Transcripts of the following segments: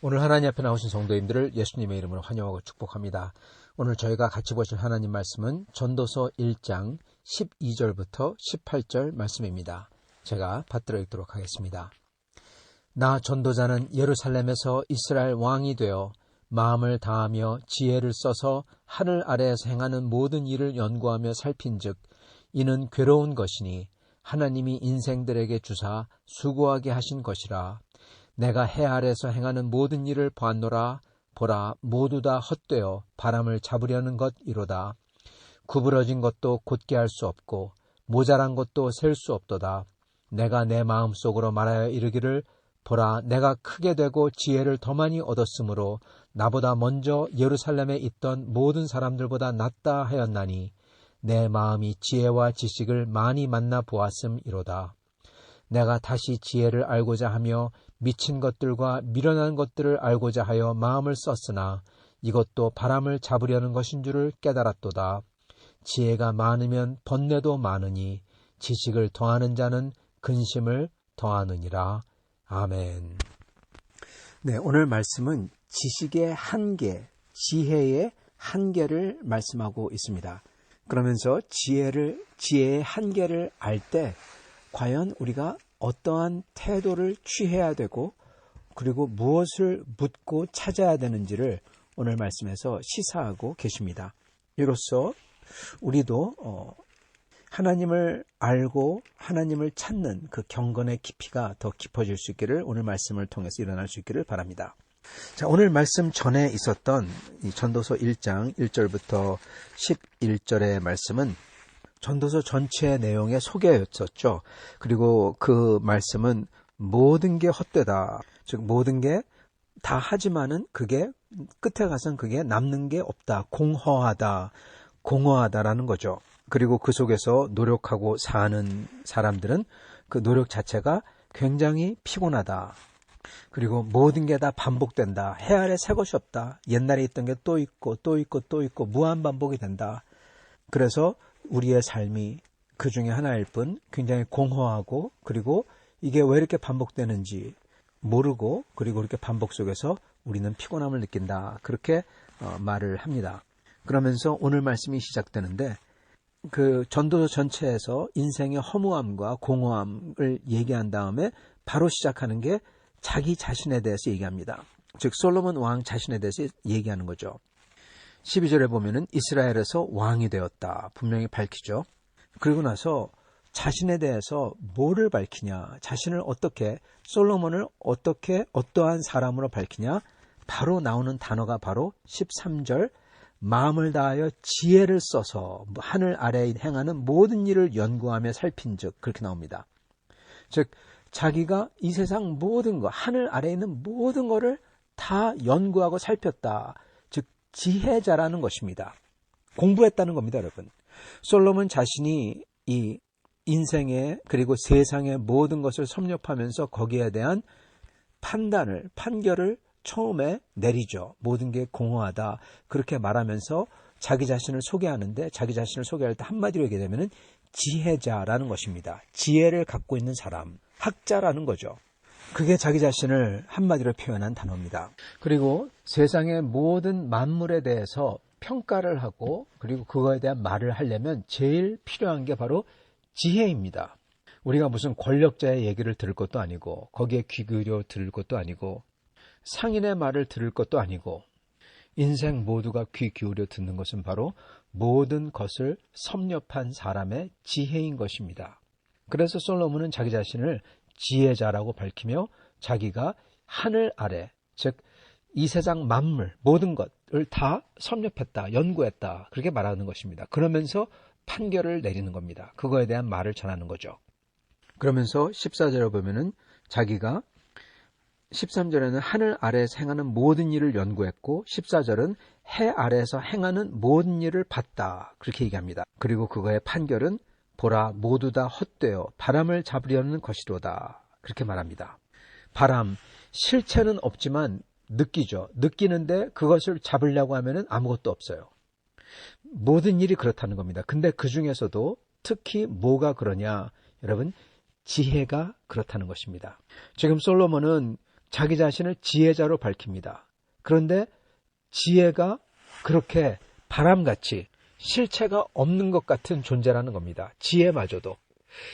오늘 하나님 앞에 나오신 성도님들을 예수님의 이름으로 환영하고 축복합니다. 오늘 저희가 같이 보실 하나님 말씀은 전도서 1장 12절부터 18절 말씀입니다. 제가 받들어 읽도록 하겠습니다. 나 전도자는 예루살렘에서 이스라엘 왕이 되어 마음을 다하며 지혜를 써서 하늘 아래에서 행하는 모든 일을 연구하며 살핀즉 이는 괴로운 것이니 하나님이 인생들에게 주사 수고하게 하신 것이라. 내가 해 아래에서 행하는 모든 일을 보았노라. 보라, 모두 다 헛되어 바람을 잡으려는 것이로다. 구부러진 것도 곧게 할 수 없고 모자란 것도 셀 수 없도다. 내가 내 마음속으로 말하여 이르기를 보라, 내가 크게 되고 지혜를 더 많이 얻었으므로 나보다 먼저 예루살렘에 있던 모든 사람들보다 낫다 하였나니 내 마음이 지혜와 지식을 많이 만나 보았음이로다. 내가 다시 지혜를 알고자 하며 미친 것들과 미련한 것들을 알고자 하여 마음을 썼으나 이것도 바람을 잡으려는 것인 줄을 깨달았도다. 지혜가 많으면 번뇌도 많으니 지식을 더하는 자는 근심을 더하느니라. 아멘. 네, 오늘 말씀은 지식의 한계, 지혜의 한계를 말씀하고 있습니다. 그러면서 지혜의 한계를 알 때 과연 우리가 어떠한 태도를 취해야 되고 그리고 무엇을 묻고 찾아야 되는지를 오늘 말씀에서 시사하고 계십니다. 이로써 우리도 하나님을 알고 하나님을 찾는 그 경건의 깊이가 더 깊어질 수 있기를 오늘 말씀을 통해서 일어날 수 있기를 바랍니다. 자, 오늘 말씀 전에 있었던 이 전도서 1장 1절부터 11절의 말씀은 전도서 전체의 내용의 소개였었죠. 그리고 그 말씀은 모든 게 헛되다. 즉 모든 게 다 하지만은 그게 끝에 가서는 그게 남는 게 없다. 공허하다라는 거죠. 그리고 그 속에서 노력하고 사는 사람들은 그 노력 자체가 굉장히 피곤하다. 그리고 모든 게 다 반복된다. 해 아래 새 것이 없다. 옛날에 있던 게 또 있고 또 있고 또 있고 무한 반복이 된다. 그래서 우리의 삶이 그 중에 하나일 뿐 굉장히 공허하고 그리고 이게 왜 이렇게 반복되는지 모르고 그리고 이렇게 반복 속에서 우리는 피곤함을 느낀다. 그렇게 말을 합니다. 그러면서 오늘 말씀이 시작되는데 그 전도서 전체에서 인생의 허무함과 공허함을 얘기한 다음에 바로 시작하는 게 자기 자신에 대해서 얘기합니다. 즉 솔로몬 왕 자신에 대해서 얘기하는 거죠. 12절에 보면은 이스라엘에서 왕이 되었다. 분명히 밝히죠. 그리고 나서 자신에 대해서 뭐를 밝히냐, 자신을 어떻게, 솔로몬을 어떻게 어떠한 사람으로 밝히냐, 바로 나오는 단어가 바로 13절 마음을 다하여 지혜를 써서 하늘 아래에 행하는 모든 일을 연구하며 살핀즉 그렇게 나옵니다. 즉 자기가 이 세상 모든 것, 하늘 아래에 있는 모든 것을 다 연구하고 살폈다. 즉 지혜자라는 것입니다. 공부했다는 겁니다, 여러분. 솔로몬 자신이 이 인생의 그리고 세상의 모든 것을 섭렵하면서 거기에 대한 판결을 처음에 내리죠. 모든 게 공허하다. 그렇게 말하면서 자기 자신을 소개하는데, 자기 자신을 소개할 때 한마디로 얘기하자면 지혜자라는 것입니다. 지혜를 갖고 있는 사람, 학자라는 거죠. 그게 자기 자신을 한마디로 표현한 단어입니다. 그리고 세상의 모든 만물에 대해서 평가를 하고 그리고 그거에 대한 말을 하려면 제일 필요한 게 바로 지혜입니다. 우리가 무슨 권력자의 얘기를 들을 것도 아니고 거기에 귀 기울여 들을 것도 아니고 상인의 말을 들을 것도 아니고 인생 모두가 귀 기울여 듣는 것은 바로 모든 것을 섭렵한 사람의 지혜인 것입니다. 그래서 솔로몬은 자기 자신을 지혜자라고 밝히며 자기가 하늘 아래, 즉 이 세상 만물 모든 것을 다 섭렵했다, 연구했다 그렇게 말하는 것입니다. 그러면서 판결을 내리는 겁니다. 그거에 대한 말을 전하는 거죠. 그러면서 14절에 보면은 자기가 13절에는 하늘 아래에서 행하는 모든 일을 연구했고 14절은 해 아래에서 행하는 모든 일을 봤다 그렇게 얘기합니다. 그리고 그거의 판결은 보라 모두 다 헛되어 바람을 잡으려는 것이로다 그렇게 말합니다. 바람, 실체는 없지만 느끼죠. 느끼는데 그것을 잡으려고 하면은 아무것도 없어요. 모든 일이 그렇다는 겁니다. 근데 그 중에서도 특히 뭐가 그러냐? 여러분, 지혜가 그렇다는 것입니다. 지금 솔로몬은 자기 자신을 지혜자로 밝힙니다. 그런데 지혜가 그렇게 바람같이 실체가 없는 것 같은 존재라는 겁니다. 지혜마저도.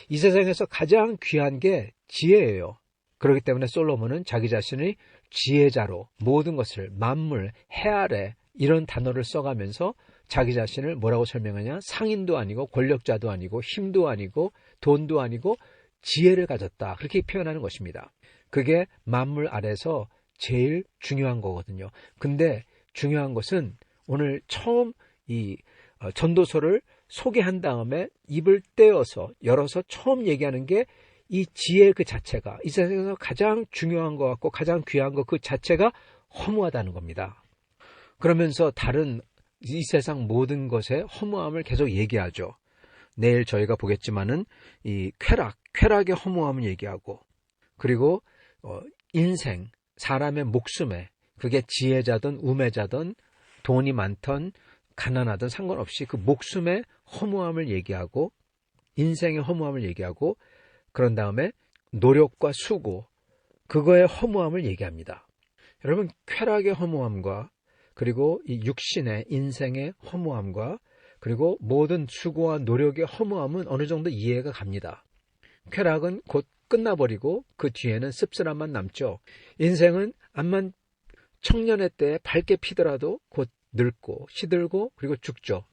이 세상에서 가장 귀한 게 지혜예요. 그렇기 때문에 솔로몬은 자기 자신의 지혜자로 모든 것을 만물, 해 아래 이런 단어를 써가면서 자기 자신을 뭐라고 설명하냐? 상인도 아니고 권력자도 아니고 힘도 아니고 돈도 아니고 지혜를 가졌다. 그렇게 표현하는 것입니다. 그게 만물 아래서 제일 중요한 거거든요. 근데 중요한 것은 오늘 처음 이 전도서를 소개한 다음에 입을 떼어서 열어서 처음 얘기하는 게 이 지혜 그 자체가 이 세상에서 가장 중요한 것 같고 가장 귀한 것 그 자체가 허무하다는 겁니다. 그러면서 다른 이 세상 모든 것의 허무함을 계속 얘기하죠. 내일 저희가 보겠지만은 이 쾌락의 허무함을 얘기하고 그리고 인생, 사람의 목숨에 그게 지혜자든 우매자든 돈이 많든 가난하든 상관없이 그 목숨의 허무함을 얘기하고 인생의 허무함을 얘기하고 그런 다음에 노력과 수고, 그거의 허무함을 얘기합니다. 여러분, 쾌락의 허무함과 그리고 이 육신의 인생의 허무함과 그리고 모든 수고와 노력의 허무함은 어느 정도 이해가 갑니다. 쾌락은 곧 끝나버리고 그 뒤에는 씁쓸함만 남죠. 인생은 암만 청년의 때에 밝게 피더라도 곧 늙고 시들고 그리고 죽죠.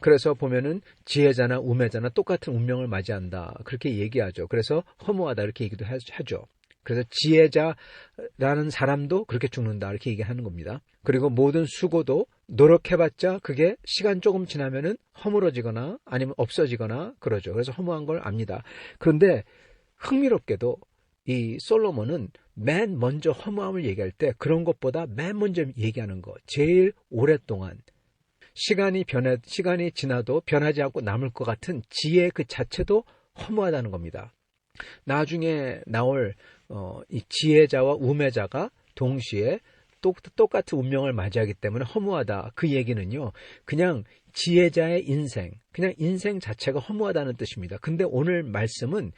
그래서 보면은 지혜자나 우매자나 똑같은 운명을 맞이한다. 그렇게 얘기하죠. 그래서 허무하다 이렇게 얘기도 하죠. 그래서 지혜자라는 사람도 그렇게 죽는다 이렇게 얘기하는 겁니다. 그리고 모든 수고도 노력해봤자 그게 시간 조금 지나면은 허물어지거나 아니면 없어지거나 그러죠. 그래서 허무한 걸 압니다. 그런데 흥미롭게도 이 솔로몬은 맨 먼저 허무함을 얘기할 때 그런 것보다 맨 먼저 얘기하는 거 제일 오랫동안 시간이 지나도 변하지 않고 남을 것 같은 지혜 그 자체도 허무하다는 겁니다. 나중에 나올 이 지혜자와 우매자가 동시에 똑같은 운명을 맞이하기 때문에 허무하다. 그 얘기는요. 그냥 지혜자의 인생, 그냥 인생 자체가 허무하다는 뜻입니다. 근데 오늘 말씀은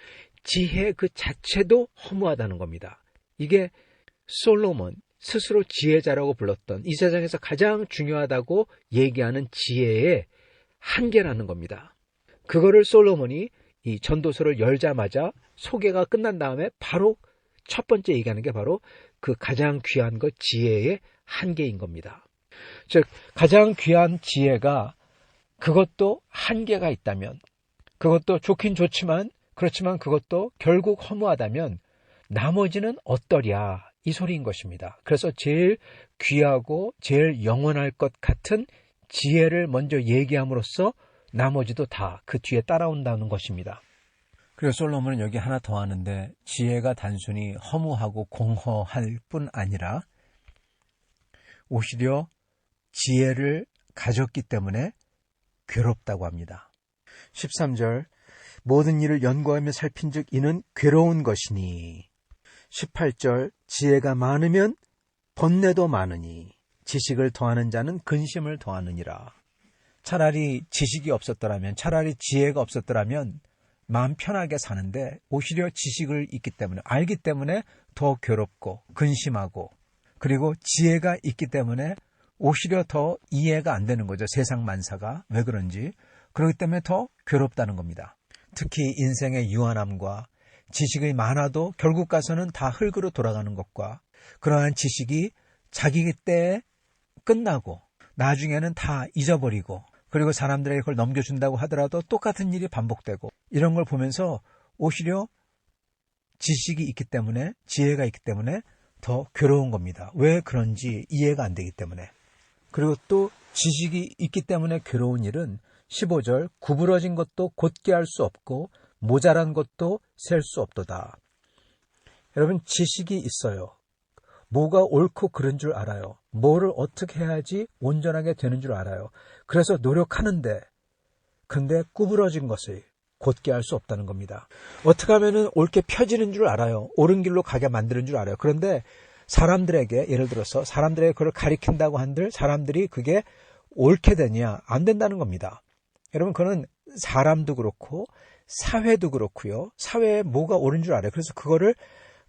지혜 그 자체도 허무하다는 겁니다. 이게 솔로몬 스스로 지혜자라고 불렀던 이 세상에서 가장 중요하다고 얘기하는 지혜의 한계라는 겁니다. 그거를 솔로몬이 이 전도서를 열자마자 소개가 끝난 다음에 바로 첫 번째 얘기하는 게 바로 그 가장 귀한 것 지혜의 한계인 겁니다. 즉 가장 귀한 지혜가 그것도 한계가 있다면 그것도 좋긴 좋지만 그렇지만 그것도 결국 허무하다면 나머지는 어떠랴 이 소리인 것입니다. 그래서 제일 귀하고 제일 영원할 것 같은 지혜를 먼저 얘기함으로써 나머지도 다 그 뒤에 따라온다는 것입니다. 그리고 솔로몬은 여기 하나 더 하는데 지혜가 단순히 허무하고 공허할 뿐 아니라 오히려 지혜를 가졌기 때문에 괴롭다고 합니다. 13절 모든 일을 연구하며 살핀즉 이는 괴로운 것이니 18절 지혜가 많으면 번뇌도 많으니 지식을 더하는 자는 근심을 더하느니라. 차라리 지식이 없었더라면 차라리 지혜가 없었더라면 마음 편하게 사는데 오히려 지식을 있기 때문에 알기 때문에 더 괴롭고 근심하고 그리고 지혜가 있기 때문에 오히려 더 이해가 안 되는 거죠. 세상 만사가 왜 그런지. 그렇기 때문에 더 괴롭다는 겁니다. 특히 인생의 유한함과 지식이 많아도 결국 가서는 다 흙으로 돌아가는 것과 그러한 지식이 자기 때에 끝나고 나중에는 다 잊어버리고 그리고 사람들에게 그걸 넘겨준다고 하더라도 똑같은 일이 반복되고 이런 걸 보면서 오히려 지식이 있기 때문에 지혜가 있기 때문에 더 괴로운 겁니다. 왜 그런지 이해가 안 되기 때문에. 그리고 또 지식이 있기 때문에 괴로운 일은 15절 구부러진 것도 곧게 할 수 없고 모자란 것도 셀 수 없도다. 여러분 지식이 있어요. 뭐가 옳고 그른 줄 알아요. 뭐를 어떻게 해야지 온전하게 되는 줄 알아요. 그래서 노력하는데 근데 구부러진 것을 곧게 할 수 없다는 겁니다. 어떻게 하면 옳게 펴지는 줄 알아요. 옳은 길로 가게 만드는 줄 알아요. 그런데 사람들에게 예를 들어서 사람들에게 그걸 가리킨다고 한들 사람들이 그게 옳게 되냐 안 된다는 겁니다. 여러분 그거는 사람도 그렇고 사회도 그렇고요. 사회에 뭐가 옳은 줄 알아요. 그래서 그거를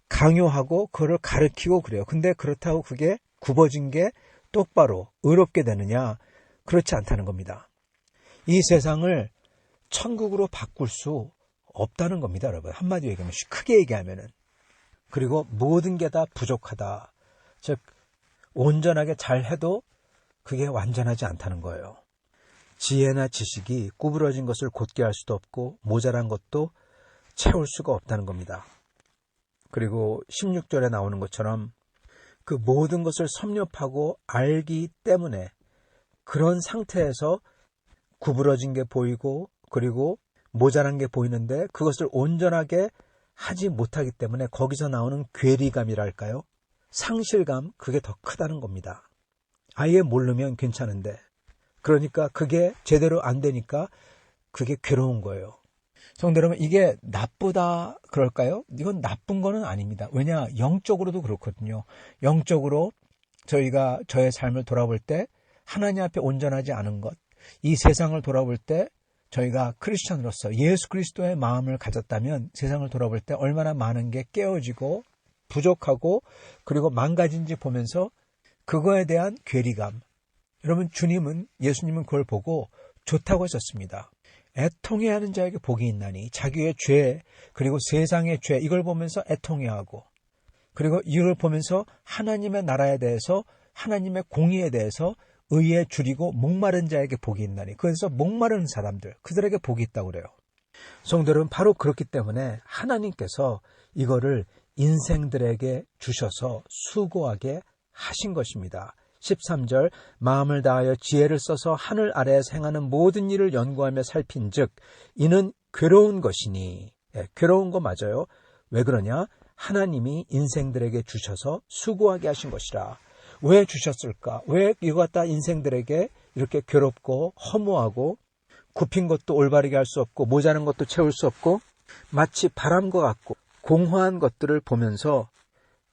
강요하고 그거를 가르치고 그래요. 근데 그렇다고 그게 굽어진 게 똑바로 의롭게 되느냐? 그렇지 않다는 겁니다. 이 세상을 천국으로 바꿀 수 없다는 겁니다, 여러분. 한마디로 얘기하면, 크게 얘기하면은. 그리고 모든 게 다 부족하다. 즉, 온전하게 잘 해도 그게 완전하지 않다는 거예요. 지혜나 지식이 구부러진 것을 곧게 할 수도 없고 모자란 것도 채울 수가 없다는 겁니다. 그리고 16절에 나오는 것처럼 그 모든 것을 섭렵하고 알기 때문에 그런 상태에서 구부러진 게 보이고 그리고 모자란 게 보이는데 그것을 온전하게 하지 못하기 때문에 거기서 나오는 괴리감이랄까요? 상실감, 그게 더 크다는 겁니다. 아예 모르면 괜찮은데 그러니까 그게 제대로 안 되니까 그게 괴로운 거예요. 성도 여러분, 이게 나쁘다 그럴까요? 이건 나쁜 거는 아닙니다. 왜냐? 영적으로도 그렇거든요. 영적으로 저희가 저의 삶을 돌아볼 때 하나님 앞에 온전하지 않은 것, 이 세상을 돌아볼 때 저희가 크리스천으로서 예수 그리스도의 마음을 가졌다면 세상을 돌아볼 때 얼마나 많은 게 깨어지고 부족하고 그리고 망가진지 보면서 그거에 대한 괴리감. 여러분, 예수님은 그걸 보고 좋다고 하셨습니다. 애통해하는 자에게 복이 있나니 자기의 죄 그리고 세상의 죄 이걸 보면서 애통해하고 그리고 이걸 보면서 하나님의 나라에 대해서 하나님의 공의에 대해서 의에 줄이고 목마른 자에게 복이 있나니 그래서 목마른 사람들 그들에게 복이 있다고 그래요. 성도들은 바로 그렇기 때문에 하나님께서 이거를 인생들에게 주셔서 수고하게 하신 것입니다. 13절 마음을 다하여 지혜를 써서 하늘 아래에서 행하는 모든 일을 연구하며 살핀즉 이는 괴로운 것이니 괴로운 거 맞아요. 왜 그러냐? 하나님이 인생들에게 주셔서 수고하게 하신 것이라. 왜 주셨을까? 왜 이거 갖다 인생들에게 이렇게 괴롭고 허무하고 굽힌 것도 올바르게 할 수 없고 모자란 것도 채울 수 없고 마치 바람과 같고 공허한 것들을 보면서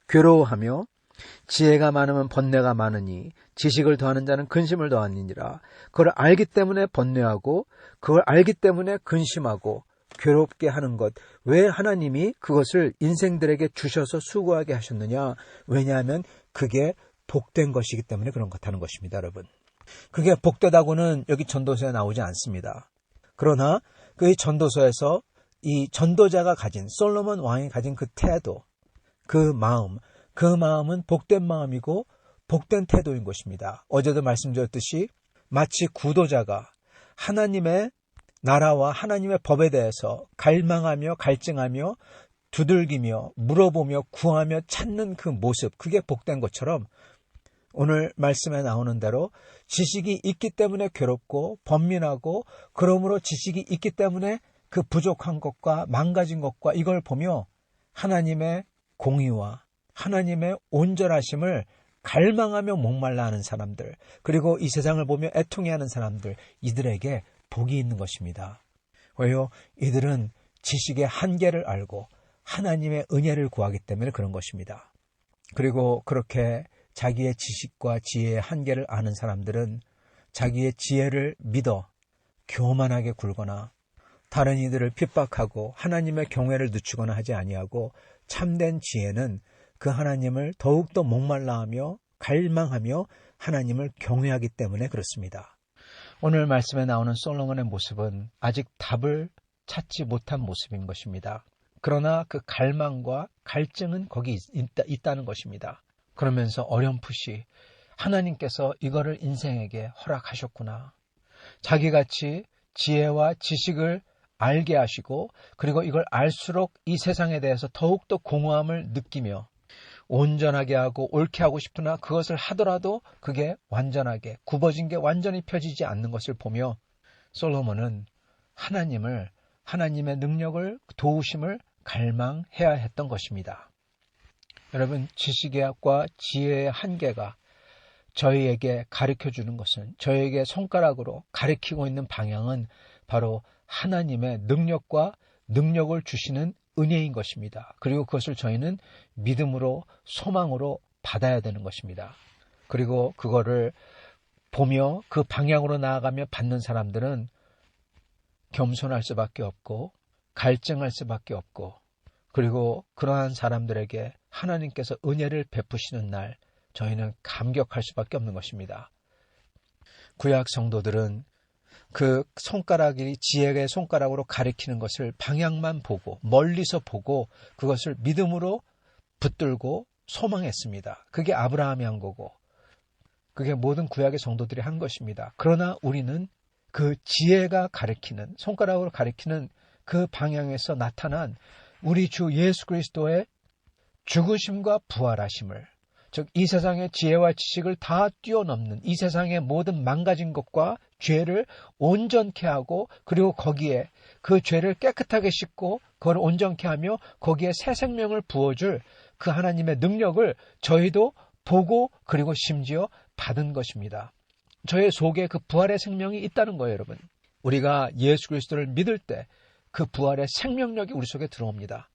괴로워하며 지혜가 많으면 번뇌가 많으니 지식을 더하는 자는 근심을 더하느니라. 그걸 알기 때문에 번뇌하고 그걸 알기 때문에 근심하고 괴롭게 하는 것. 왜 하나님이 그것을 인생들에게 주셔서 수고하게 하셨느냐? 왜냐하면 그게 복된 것이기 때문에 그런 것 하는 것입니다, 여러분. 그게 복되다고는 여기 전도서에 나오지 않습니다. 그러나 그 전도서에서 이 전도자가 가진 솔로몬 왕이 가진 그 태도, 그 마음은 복된 마음이고 복된 태도인 것입니다. 어제도 말씀드렸듯이 마치 구도자가 하나님의 나라와 하나님의 법에 대해서 갈망하며 갈증하며 두들기며 물어보며 구하며 찾는 그 모습, 그게 복된 것처럼 오늘 말씀에 나오는 대로 지식이 있기 때문에 괴롭고 번민하고 그러므로 지식이 있기 때문에 그 부족한 것과 망가진 것과 이걸 보며 하나님의 공의와 하나님의 온전하심을 갈망하며 목말라 하는 사람들, 그리고 이 세상을 보며 애통해하는 사람들, 이들에게 복이 있는 것입니다. 왜요? 이들은 지식의 한계를 알고 하나님의 은혜를 구하기 때문에 그런 것입니다. 그리고 그렇게 자기의 지식과 지혜의 한계를 아는 사람들은 자기의 지혜를 믿어 교만하게 굴거나 다른 이들을 핍박하고 하나님의 경외를 늦추거나 하지 아니하고, 참된 지혜는 그 하나님을 더욱더 목말라하며 갈망하며 하나님을 경외하기 때문에 그렇습니다. 오늘 말씀에 나오는 솔로몬의 모습은 아직 답을 찾지 못한 모습인 것입니다. 그러나 그 갈망과 갈증은 거기 있다는 것입니다. 그러면서 어렴풋이 하나님께서 이거를 인생에게 허락하셨구나. 자기같이 지혜와 지식을 알게 하시고, 그리고 이걸 알수록 이 세상에 대해서 더욱더 공허함을 느끼며 온전하게 하고 옳게 하고 싶으나 그것을 하더라도 그게 완전하게 굽어진 게 완전히 펴지지 않는 것을 보며 솔로몬은 하나님의 능력을, 도우심을 갈망해야 했던 것입니다. 여러분, 지식과 지혜의 한계가 저희에게 가르쳐주는 것은, 저희에게 손가락으로 가리키고 있는 방향은 바로 하나님의 능력을 주시는 은혜인 것입니다. 그리고 그것을 저희는 믿음으로, 소망으로 받아야 되는 것입니다. 그리고 그거를 보며 그 방향으로 나아가며 받는 사람들은 겸손할 수밖에 없고 갈증할 수밖에 없고, 그리고 그러한 사람들에게 하나님께서 은혜를 베푸시는 날 저희는 감격할 수밖에 없는 것입니다. 구약 성도들은 그 손가락이 지혜의 손가락으로 가리키는 것을 방향만 보고 멀리서 보고 그것을 믿음으로 붙들고 소망했습니다. 그게 아브라함이 한 거고 그게 모든 구약의 성도들이 한 것입니다. 그러나 우리는 그 지혜가 가리키는, 손가락으로 가리키는 그 방향에서 나타난 우리 주 예수 그리스도의 죽으심과 부활하심을, 즉 이 세상의 지혜와 지식을 다 뛰어넘는 이 세상의 모든 망가진 것과 죄를 온전케 하고, 그리고 거기에 그 죄를 깨끗하게 씻고 그걸 온전케 하며 거기에 새 생명을 부어줄 그 하나님의 능력을 저희도 보고 그리고 심지어 받은 것입니다. 저의 속에 그 부활의 생명이 있다는 거예요, 여러분. 우리가 예수 그리스도를 믿을 때 그 부활의 생명력이 우리 속에 들어옵니다.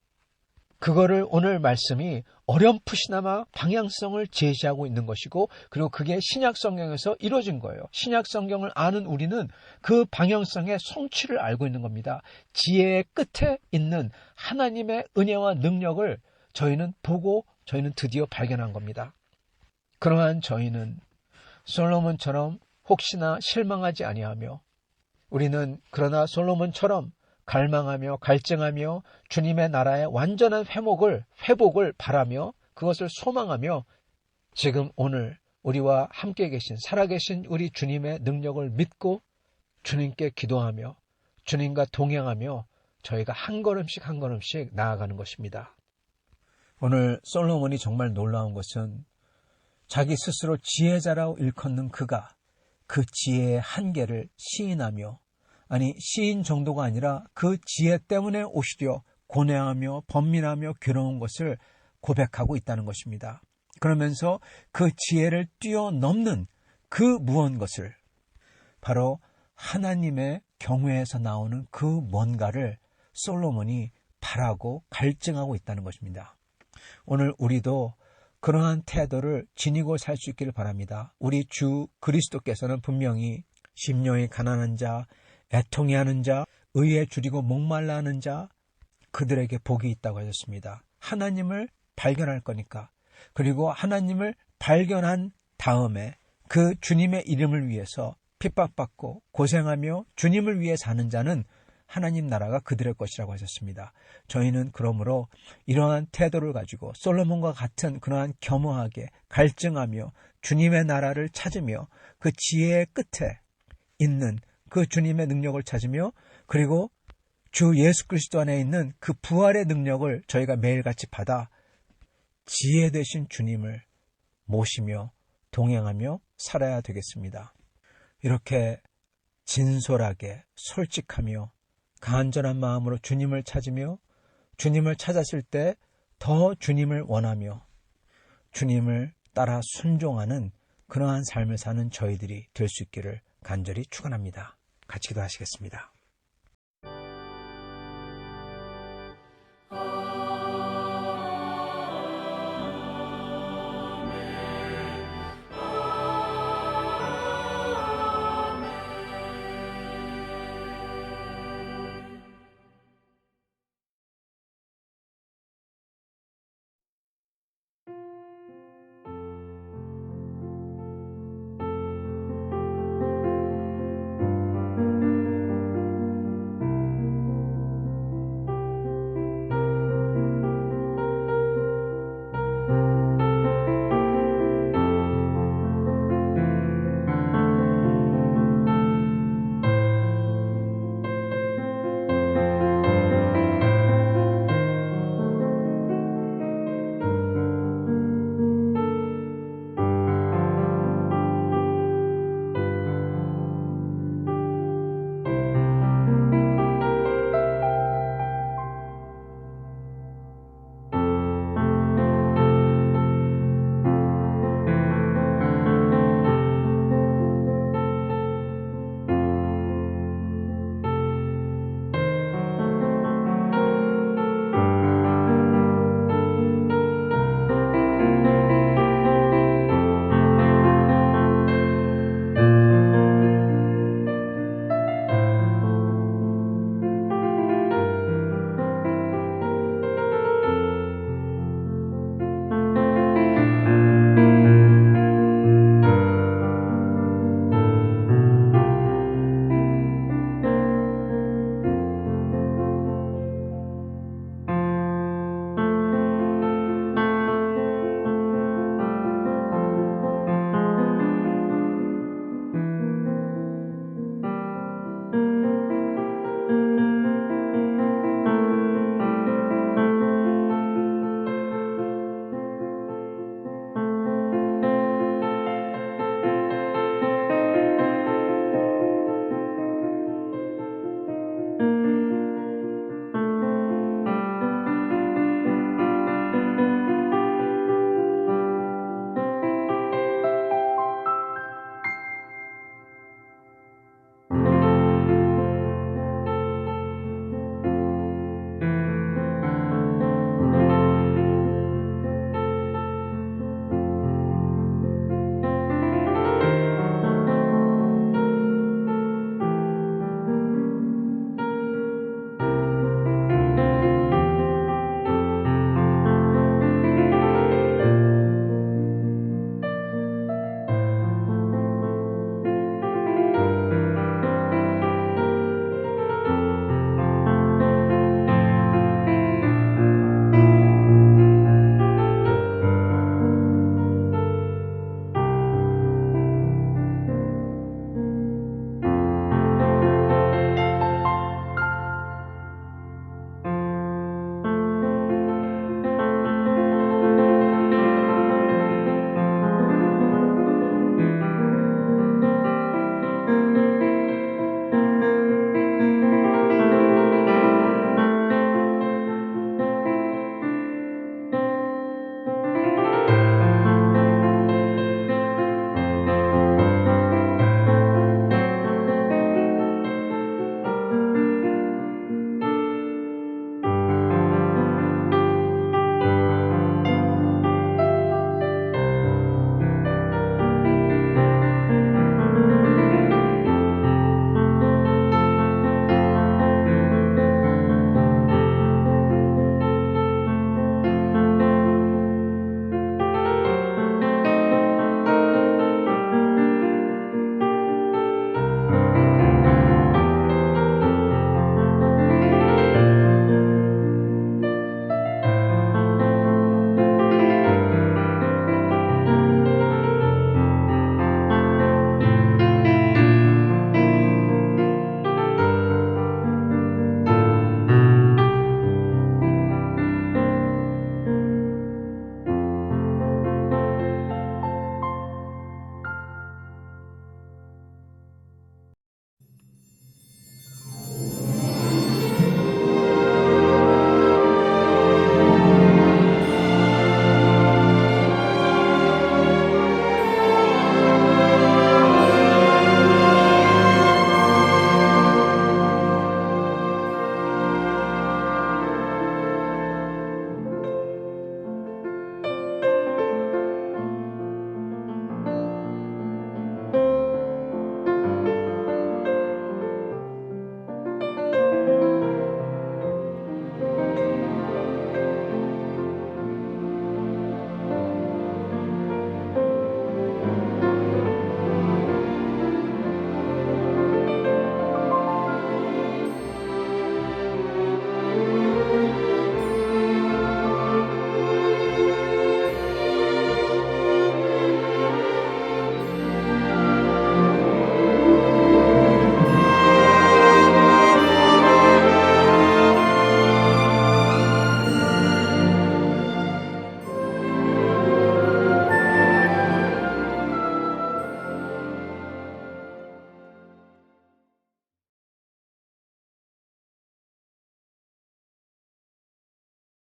그거를 오늘 말씀이 어렴풋이나마 방향성을 제시하고 있는 것이고, 그리고 그게 신약 성경에서 이루어진 거예요. 신약 성경을 아는 우리는 그 방향성의 성취를 알고 있는 겁니다. 지혜의 끝에 있는 하나님의 은혜와 능력을 저희는 보고 저희는 드디어 발견한 겁니다. 그러한 저희는 솔로몬처럼 혹시나 실망하지 아니하며, 우리는 그러나 솔로몬처럼 갈망하며 갈증하며 주님의 나라의 완전한 회복을 바라며 그것을 소망하며 지금 오늘 우리와 함께 계신, 살아계신 우리 주님의 능력을 믿고 주님께 기도하며 주님과 동행하며 저희가 한 걸음씩 한 걸음씩 나아가는 것입니다. 오늘 솔로몬이 정말 놀라운 것은 자기 스스로 지혜자라고 일컫는 그가 그 지혜의 한계를 시인하며, 아니 시인 정도가 아니라 그 지혜 때문에 오히려 고뇌하며 번민하며 괴로운 것을 고백하고 있다는 것입니다. 그러면서 그 지혜를 뛰어넘는 그 무언 것을, 바로 하나님의 경외에서 나오는 그 뭔가를 솔로몬이 바라고 갈증하고 있다는 것입니다. 오늘 우리도 그러한 태도를 지니고 살 수 있기를 바랍니다. 우리 주 그리스도께서는 분명히 심령이 가난한 자, 애통해하는 자, 의에 줄이고 목말라 하는 자, 그들에게 복이 있다고 하셨습니다. 하나님을 발견할 거니까. 그리고 하나님을 발견한 다음에 그 주님의 이름을 위해서 핍박받고 고생하며 주님을 위해 사는 자는 하나님 나라가 그들의 것이라고 하셨습니다. 저희는 그러므로 이러한 태도를 가지고 솔로몬과 같은 그러한 겸허하게 갈증하며 주님의 나라를 찾으며 그 지혜의 끝에 있는 그 주님의 능력을 찾으며, 그리고 주 예수 그리스도 안에 있는 그 부활의 능력을 저희가 매일같이 받아 지혜 되신 주님을 모시며 동행하며 살아야 되겠습니다. 이렇게 진솔하게 솔직하며 간절한 마음으로 주님을 찾으며 주님을 찾았을 때 더 주님을 원하며 주님을 따라 순종하는 그러한 삶을 사는 저희들이 될 수 있기를 간절히 축원합니다. 같이 기도하시겠습니다.